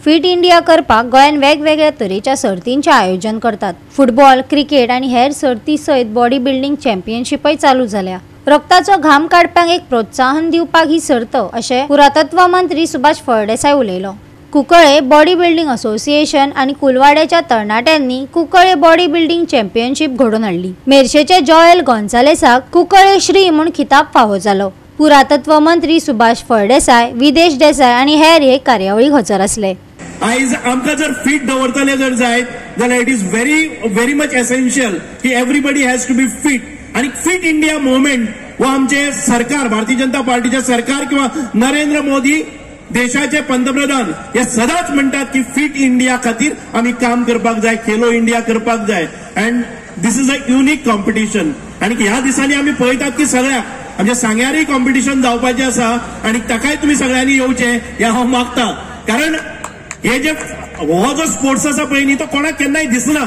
Fit India करपाक गोंयान वेगवेगळ्या तरेच्या सर्तींचे आयोजन करतात। फुटबॉल, क्रिकेट आणि हेर सर्ती सयत बॉडी बिल्डिंग चॅम्पियनशिपय चालू झाल्या। रक्ताचो घाम काडपाक एक प्रोत्साहन दिवपाक ही सर्त अशें पुरातत्व मंत्री सुभाष फळदेसाय उलयलो। कुंकळे बॉडी बिल्डिंग असोसिएशन आणि कुलवाड्याच्या तरणाट्यांनी कुंकळे बॉडी बिल्डिंग चॅम्पियनशिप घडोवन हाडली। मेर्शेचे जॉयल गोन्सालेसाक कुंकळे श्री म्हूण खिताब फावो जालो। पुरातत्व मंत्री सुभाष फळदेसाय, विदेश देसाय आणि हेर हे कार्यावळीक हजर आसले। आयज आमकां जर फिट दवरतले जर जायत जाल्यार it is very much essential की everybody has to be fit. आणि फिट इंडिया मुवमेंट वो आमचे सरकार, भारतीय जनता पार्टीचे सरकार किंवा नरेंद्र मोदी देशाचे पंतप्रधान हे सदांच म्हणतात की फिट इंडिया खातीर आमी काम करपाक जाय, खेलो इंडिया करपाक जाय। And this is a unique competition. आणि ह्या दिसांनी आमी पळयतात की सगळ्याक आमचे सांग्यारय कॉम्पिटिशन जावपाचें आसा आणि ताकाय तुम्ही सगळ्यांनी येवचें हे हांव मागता। कारण हे जे हो जो स्पोर्ट्स आसा पळय न्ही तो कोणाक केन्नाय दिसना।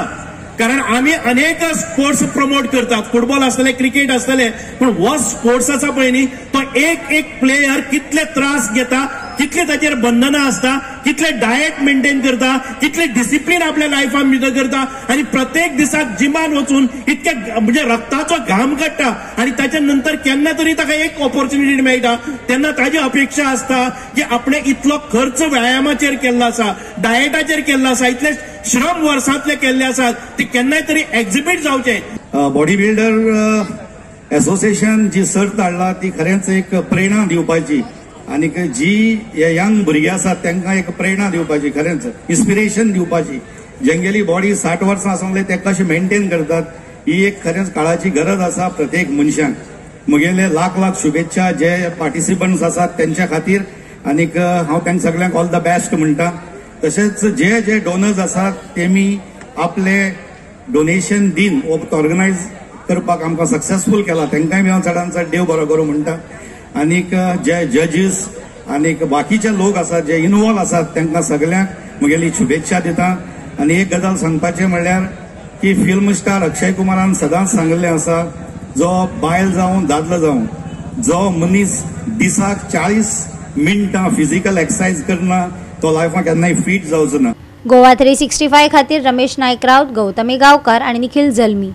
कारण आम्ही अनेक स्पोर्ट्स प्रमोट करतात, फुटबॉल आसतले, क्रिकेट आसतले, पण हो स्पोर्ट्स आसा पळय न्ही तो एक प्लेयर कितले त्रास घेता, कितले ताचेर बंधना असता, कितले डायट मेंटेन करता, कितले डिसिप्लिन आपल्या लायफान भितर करता आणि प्रत्येक दिसाक जिमान वचून इतके म्हणजे रक्ताचो घाम काडटा आणि ताच्या नंतर केन्ना तरी ताका एक ऑपॉर्च्युनिटी मेळटा तेन्ना ताजी अपेक्षा असता की आपणे इतलो खर्च व्यायामाचेर केल्लो आसा, डायटाचेर केल्लो आसा, इतले श्रम वर्सांतले केल्ले आसात ते केन्नाय तरी एक्झिबिट जावचे। बॉडी बिल्डर असोसिएशन जी सर्त हाडला ती खरेंच एक प्रेरणा दिवपाची आणि जी यंग भुरगीं आसात तांकां एक प्रेरणा दिवपाची, खरेंच इन्स्पिरेशन दिवपाची। जेंगेली बॉडी 60 वर्सां आसले ते कशें मेंटेन करतात ही एक खरेंच काळाची गरज आसा प्रत्येक मनशाक। मुगेले लाख लाख शुभेच्छा जे पार्टिसिपंट्स आसात त्यांच्या खातीर आणि हांव तांकां सगळ्यांक ऑल द बेस्ट म्हणटा। तशेंच जे जे डोनर्स आसात तेमी आपले डोनेशन दिन ऑर्गनायज करपाक आमकां सक्सेसफूल केला तांकांय बी हांव चडांत चड देव बरो करूं म्हणटा। आनीक जे जजीस आनीक बाकीचे लोक आसात जे इन्वॉल्व आसात तांकां सगळ्यांक म्हगेली शुभेच्छा दिता। आनी एक गजाल सांगपाचें म्हणल्यार की फिल्म स्टार अक्षय कुमारान सदांच सांगिल्लें आसा जो बायल जावं दादलो जावं जो मनीस दिसाक 40 मिनटां फिजिकल एक्सरसाइज करना तो लायफाक केन्नाय फिट जावचो ना। गोवा 365 खातीर रमेश नायक राउत, गौतमी गांवकार आणि निखिल जल्मी।